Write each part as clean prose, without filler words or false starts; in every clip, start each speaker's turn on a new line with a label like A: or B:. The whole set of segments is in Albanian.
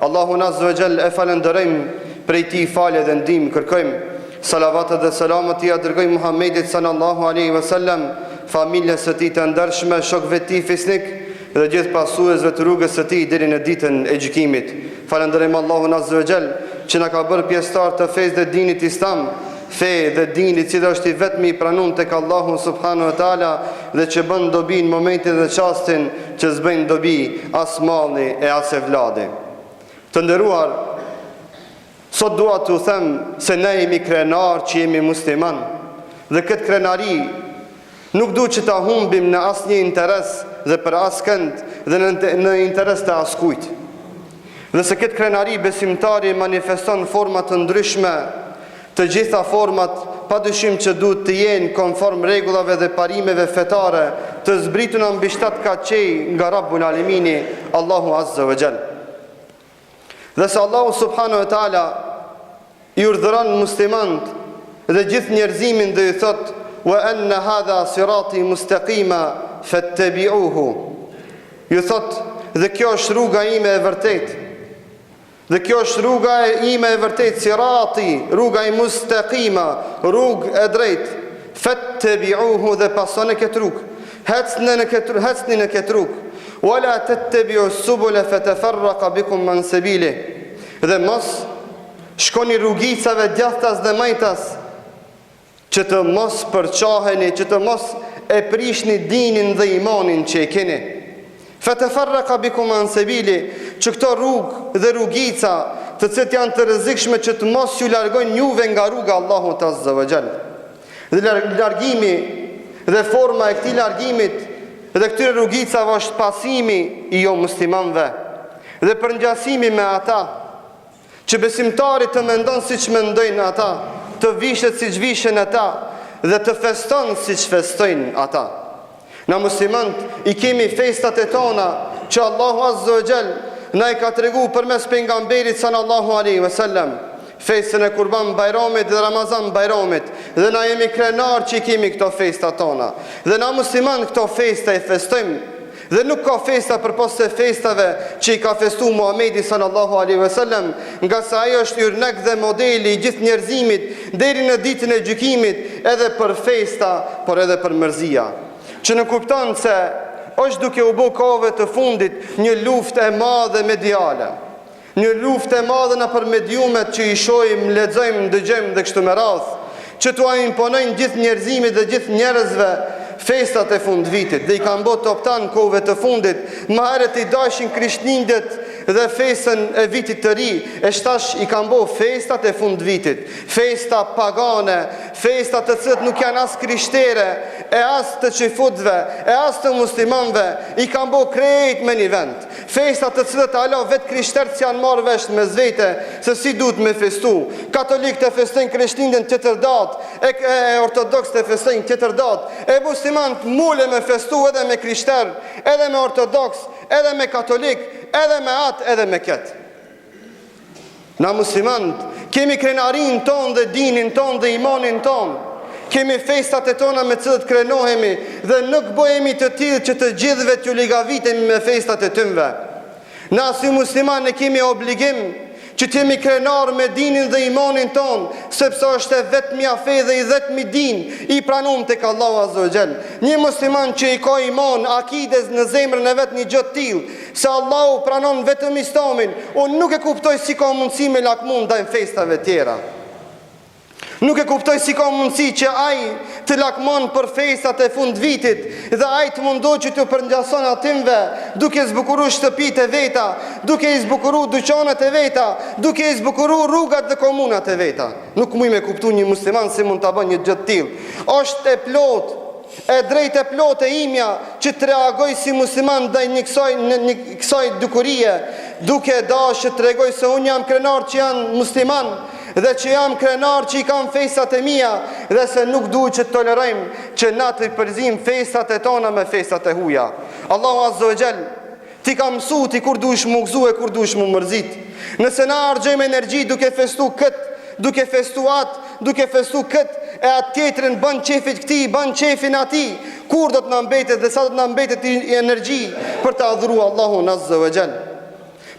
A: Allahun Azza wa Jall e falenderojmë, prej tij falje dhe ndihmë kërkojmë. Salavatet dhe selamet ia dërgojmë Muhammedit sallallahu alaihi wasallam, familjes së tij të ndershme, shokëve të tij fisnik dhe gjithë pasuesve të rrugës së tij deri në ditën e gjykimit. Falenderojmë Allahun Azza wa Jall që na ka bërë pjesëtar të fesë dhe dinit Islam, fe dhe dini i cili është i vetmi i pranuar tek Allahu subhanahu wa taala dhe që bën dobi në momentin dhe çastin që s'bën dobi as malli e as evladi. Të nderuar, sot dua t'u them se ne jemi krenar që jemi musliman dhe këtë krenari nuk du që ta humbim në asnjë interes dhe për askënd dhe në interes të askujt. Dhe se këtë krenari besimtari manifeston format të ndryshme, të gjitha format padyshim që duhet të jenë konform rregullave dhe parimeve fetare të zbrituna mbi 7 kaqej nga Rabbul Alemini, Allahu Azza wa Jall. Dhe se Allahu subhanahu wa taala i urdhëron muslimant dhe gjithë njerëzimin dhe i thot: "Wa anna hadha sirati mustaqima fattabi'uhu." Ju thot, dhe kjo është rruga ime e vërtetë. Dhe kjo është rruga ime e vërtetë, sirati, rruga i mustaqima, rrugë e drejtë. Fattabi'uhu, dhe pasoni këtë rrugë. Hecni në këtë rrugë. Wala tattabi'u subula fatafarraqa bikum an sabili. Dhe mos shkoni rrugicave djathtas dhe majtas, që të mos përçaheni, që të mos e prishni dinin dhe imanin që e keni. Fatafarraqa bikum an sabili, që këto rrugë dhe rrugica, të cilat janë të rrezikshme, që të mos ju largojnë juve nga rruga Allahut Azza wa Jall. Dhe largimi dhe forma e këtij largimit dhe këtyre rrugicave është pasimi i jo muslimanëve dhe përngjasimi me ata, që besimtarit të mendon siç mendojnë ata, të vishet siç vishen ata dhe të feston siç festojnë ata. Na muslimant i kemi festat e tona që Allahu Azza wa Jall na i ka tregu përmes pejgamberit sallallahu alaihi wasallam. Festën e Kurban Bajramit dhe Ramazan Bajramit, dhe na jemi krenar që i kemi këto festa tona. Dhe na musliman këto festa i festojmë, dhe nuk ka festa përpos se festave që i ka festu Muhamedi sallallahu alaihi wasallam, nga sa ajo është yrnek dhe modeli i gjithë njerëzimit deri në ditën e gjykimit, edhe për festa, por edhe për mërzia. Që në kupton se është duke u bë kohëve të fundit një luftë e madhe mediale. Një luftë e madhe në për mediumet që i shohim, lexojmë, dëgjojmë dhe kështu me radhë, që t'u imponojnë gjithë njerëzimit dhe gjithë njerëzve festat e fundvitit, dhe i kanë bërë toptan kohëve të fundit, më herët i dashin krishtlindjet dhe festën e vitit të ri, e shtash i kanë bërë festat e fundvitit, festa pagane, festat të cilat nuk janë as krishtere, e as të çifutëve, e as të muslimanëve, i kanë bërë krejt me një vend. Festat të cilat alo vetë krishterët janë marrë vesh me zvete se si duhet me festu. Katolikët e festojnë krishtlindjen tjetër datë, e ortodoksët e festojnë tjetër datë, e muslimanët mule me festu edhe me krishterë, edhe me ortodoks, edhe me katolik, edhe me atë, edhe me këtë. Na muslimanët kemi krenarin ton dhe dinin ton dhe imanin ton. Kemi festat e tona me cilët krenohemi dhe nuk bëhemi të tillë që të gjithëve t'ju ligavitemi me festat e tyre. Na si musliman ne kemi obligim që t'jemi krenar me dinin dhe imanin ton, sepse është e vetmja fe dhe i vetmi din i pranuar tek Allahu Azza wa Jall. Një musliman që i ka iman, akides në zemrën e vet një gjë të tillë, se Allahu pranon vetëm Islamin, unë nuk e kuptoj si ka mundësi me lakmun ndaj festave tjera. Nuk e kuptoj si ka mundësi që ai të lakmon për festat e fundvitit dhe ai të mundoj që të përngjason atimve, duke zbukuru shtëpitë e veta, duke i zbukuru dyqanet e veta, duke i zbukuru rrugat dhe komunat e veta. Nuk muj me kuptu një musliman si mund të bën një gjë të tillë. Është e plot, e drejt e plot e imja që të reagoj si musliman ndaj një kësaj dukurie, duke dashur që të tregoj se unë jam krenar që janë musliman, dhe që jam krenar që i kam festat e mia, dhe se nuk duhet që të tolerojmë që na të përzim festat e tona me festat e huaja. Allahu Azza wa Jall ti ka mësu ti kur duhesh më gëzu e kur duhesh më mërzit. Nëse na harxojmë energji duke festu këtë, duke festu atë, duke festu këtë, e atë tjetrin bën qefit këtij, bën qefin atij, kur do të na mbetet dhe sa do të na mbetet energji për të adhuruar Allahun Azza wa Jall?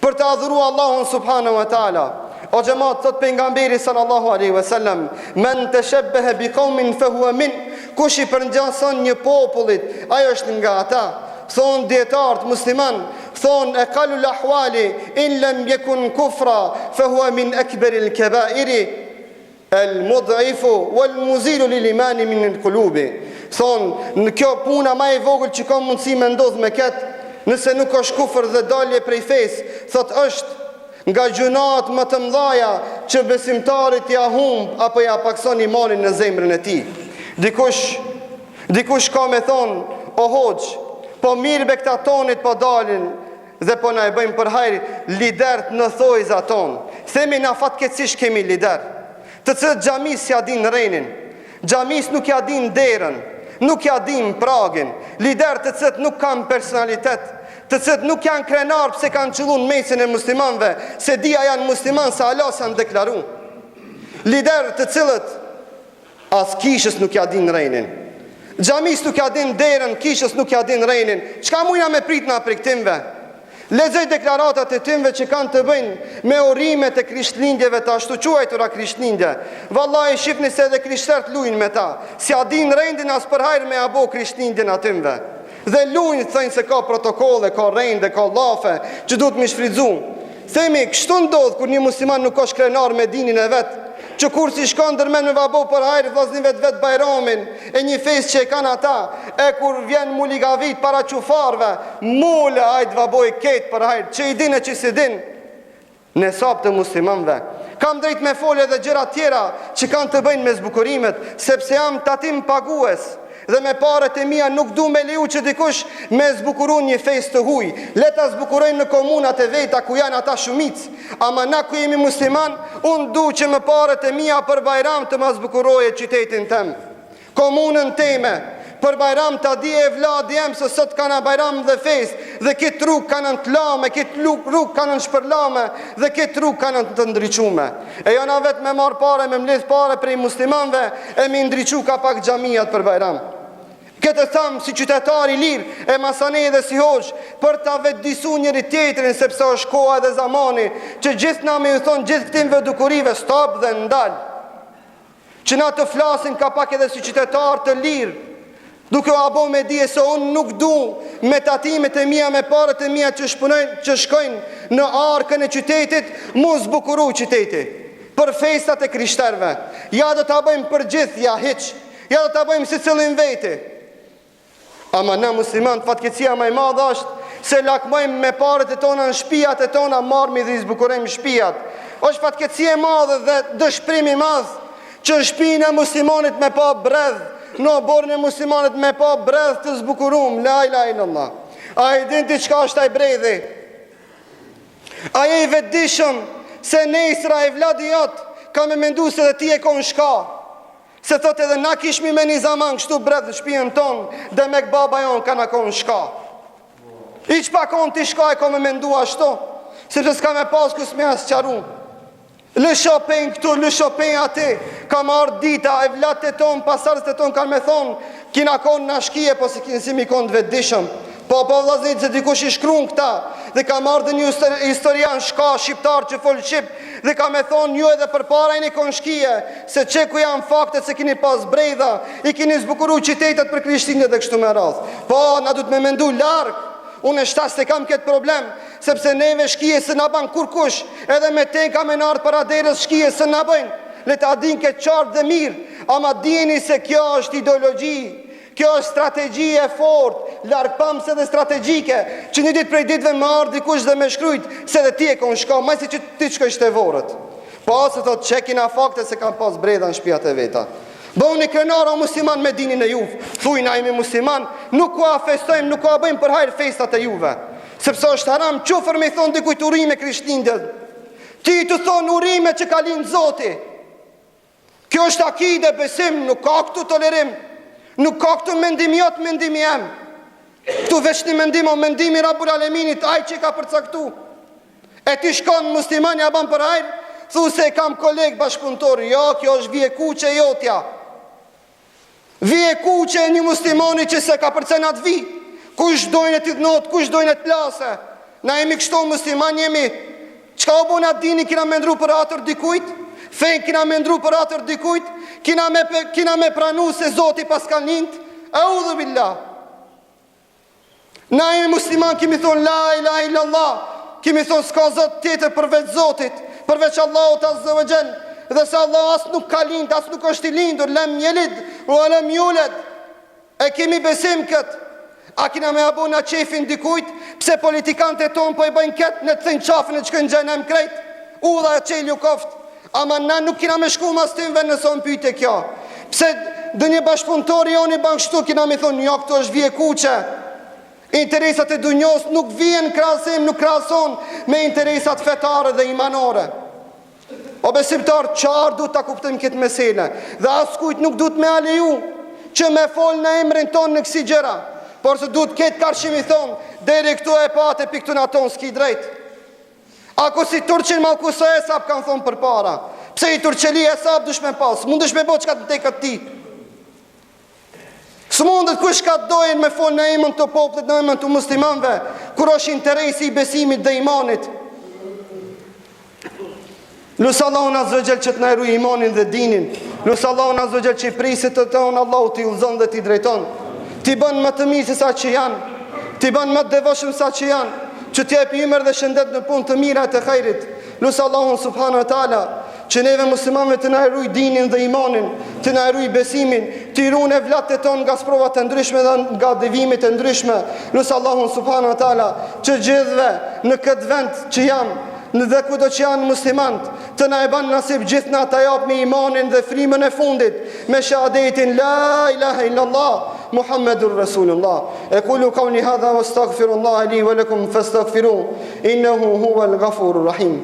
A: për të adhuru Allahun subhanahu wa taala. O xhamat, thot pejgamberi sallallahu alaihi wasallam, men tashabbaha biqaumin fahuwa min, kush i përngjason një popullit, ai është nga ata. Thon dietarët musliman, thon e qalul ahwali in lam yakun kufra fahuwa min akbaril kabairi el mud'ifu wal muzilu lil imani min al qulubi. Thon në kjo puna më e vogël që ka mundësi me ndodh me këtë, nëse nuk është kufër dhe dalje prej fesë, thot është nga gjunat më të mëdha që besimtarit ja humb apo ja pakson imanin në zemrën e tij. Dikush ka me thon, o hoxh, po mirë be këta tonit po dalin dhe po na e bëjmë për hajr lidert në thojza ton. Themi na fatkeqësisht kemi lider, të cilët xhamis ja din rrenin, xhamis nuk ja din derën, nuk ja din pragin, lider të cilët nuk kanë personalitet, të cilët nuk janë krenar pse kanë qëllu në mesin e muslimanve, se dia janë musliman se Allah s'janë deklaru. Lider të cilët as kishës nuk ja din rrenin, xhamis nuk ja din derën, kishës nuk ja din rrenin. Çka mujna me prit na prej timve? Lexoj deklaratat e timve që kanë të bëjnë me urimet e krishtlindjeve të ashtu quajtura krishtlindje. Vallahi shifni se edhe krishterët luajnë me ta. Si a din rendin as për hajër me abo krishtlindjen atimve. Dhe luajnë thënë se ka protokolle, ka rende, ka llafe që duhet më shfrytzu. Themi kështu ndodh kur një musliman nuk është krenar me dinin e vet, që kur si shkon dërmen me vabo për hajrë vllaznive të vet bajramin e një festë që e kanë ata, e kur vjen muligavit para qufarve, mule ajt vaboj ketë për hajrë, që i din e që si din, në sap të muslimanve. Kam drejt me folje dhe gjëra tjera që kanë të bëjnë me zbukurimet, sepse jam tatim pagues, dhe me paret e mia nuk du me liu që dikush me zbukurun një festë të huj. Leta zbukurojnë në komunat e veta ku janë ata shumic, ama na ku jemi musliman, unë du që me paret e mia për bajram të ma zbukuroje qytetin tem, komunën teme, për bajram të di e vladi jem se sot kana bajram dhe festë, dhe kitë rrug kanë të lame, kitë rrug kanë në shpërlame, dhe kitë rrug kanë të ndriqume. E jona vetë me marë pare, me mledh pare prej muslimanve, e mi ndriqu ka pak xhamijat për bajram. Këtë thamë si qytetari lirë, e masane dhe si hoqë, për ta vetëdisu njëri tjetrin, sepse është koha dhe zamani, që gjithë na me ju thonë gjithë këtimve dukurive, stop dhe ndalë, që na të flasin ka pak edhe si qytetar të lirë, duke o abo me dije se unë nuk du me tatimet e mia, me parët e mia që shkojnë në arkën e qytetit, mu zbukuru qytetit, për festat e krishterve. Ja do të bëjmë për gjithë, ja hiq, ja do të bëjmë si cilin veti. Ama na musliman fatkeqësia më e madhe është se lakmojmë me parët e tona në shtëpiat e tona, marrmi dhe i zbukurojmë shtëpiat. Është fatkeqësia e madhe dhe dëshpërim i madh që në shtëpinë e muslimanit me pa bredh, në borën e muslimanit me pa bredh të zbukurum, la ilaha illallah. A e din ti çka është ai bredhi? A je i vetëdijshëm se nesër ai vladi jot ka me mendu se dhe ti e kon shka? Se thot edhe na kishmi me një zaman kështu bredh në shtëpinë tonë, dhe me baba jonë ka na kon shka. I që pa kon ti shka e ka me mendu ashtu, sepse s'ka me pas kus me asë qaru. Lë shopen këtu, lë shopen ati, ka marrë dita, e vlatë e tonë, pasarës e tonë kanë me thonë, kina kon në shkije, po si mi kon të vetëdijshëm. Po vllaznit se dikush i shkruan këta, dhe ka marrë dhe një historian shka shqiptar që folë shqip, dhe ka me thonë ju edhe për para i një kon shkije, se që ku janë faktet se kini pas brejda, i kini zbukuru qitetet për krishtinët dhe kështu me radhë. Po, na du të me mendu larkë, unë e shtas se kam këtë problem, sepse neve shkije se na ban kur kush, edhe me te ka me nartë para derës shkije se na bëjnë, le ta din këtë qartë dhe mirë, ama dini se kjo është ideologji, kjo është strategji e fort, largpamse dhe strategjike, që një ditë prej ditëve më ardh dikush dhe me shkrujt se dhe ti e kon shka, majsi që ti shkoj shtevorët. Po se thot çekina fakte se kam pas breda në shtëpiat e veta. Bëuni krenara musliman me dinin e juve. Thuj na jemi musliman, nuk ku a festojmë, nuk ku a bëjmë për hajr festat e juve. Sepse është haram qofër me thonë dikujt urime krishtlindjet. Ti të thonë urime që ka lind Zoti. Kjo është akide, besim, nuk ka këtu tolerim. Nuk ka këtu mendim jot, mendimi jem. Këtu veç një mendim, o mendimi Rabbul Aleminit, aj që ka përcaktu. E ti shkon musliman ja ban për hajr, thu se kam koleg bashkëpunëtor, jo, kjo është vije kuqe jotja. Vije kuqe një muslimani që se ka përcenat vi. Kush dojnë e t'i dhnot, kush dojnë e t'plase. Na jemi kështu musliman jemi. Çka u bona dini kina me ndru për atër dikujt? Fen kina me ndru për atër dikujt? Kina me pranu se Zoti pas ka lind? Audhu billah. Na jemi musliman kemi thonë la ilaha illallah. Kemi thonë s'ka Zot tjetër përveç Zotit, përveç Allahut azza wa jall. Dhe se Allah as nuk ka lind, as nuk është i lindur, lem jelid, u lem juled. E kemi besim këtë. A kina me abu na qefin dikujt? Pse politikante tonë po i bëjnë ketë në të thënë qafën e që kënë gjenem krejt? U dha e qelju koft. Ama na nuk kina me shku mas timve nëson pyte kjo. Pse dë një bashkëpuntori jo një bankështu kina me thonë, jo këto është vje kuqe. Interesat e dunjos nuk vijen krasim, nuk krason me interesat fetare dhe imanore. O besimtar, qarë du të kuptim këtë mesele. Dhe as kujt nuk du të me aleju që me fol në emrin ton në kësi gjera. Por se du të ketë karshimi thonë, deri këtu e pate për këtu në tonë s'ki drejt. Ako si Turqin Malkuso e sap kanë thonë për para. Pse i Turqeli e sap dush me pas, mund dush me bo që ka të tekat ti. Së mundet kush ka të dojnë me fol në emën të poplit, në emën të muslimanve, kur është interesi i besimit dhe imanit. Lusë Allahun azvëgjel që të najru imanin dhe dinin. Lusë Allahun azvëgjel që i prisit të tonë, Allahu t'i ullzon dhe t'i drejton. T'i bën më të mirë se sa që janë, t'i bën më të devotshëm sa që janë, që t'jep ymer dhe shëndet në punë të mira të khairit. Lusë Allahun subhanahu wa taala që neve muslimanëve të na ruaj dinin dhe imanin, të na ruaj besimin, të ruajnë evlatët tonë nga sprovat të ndryshme dhe nga devimet të ndryshme. Lusë Allahun subhanahu wa taala që gjithve në këtë vend që janë në dhe kudo që janë muslimant, të na e banë nasib gjithë na të japë me imanin dhe frimën e fundit, me shahadetin la ilaha illallah Muhammedur Rasulullah. E kulu qawli hadha wa astaghfirullah li wa lakum fastaghfiruhu innahu huwal ghafurur rahim.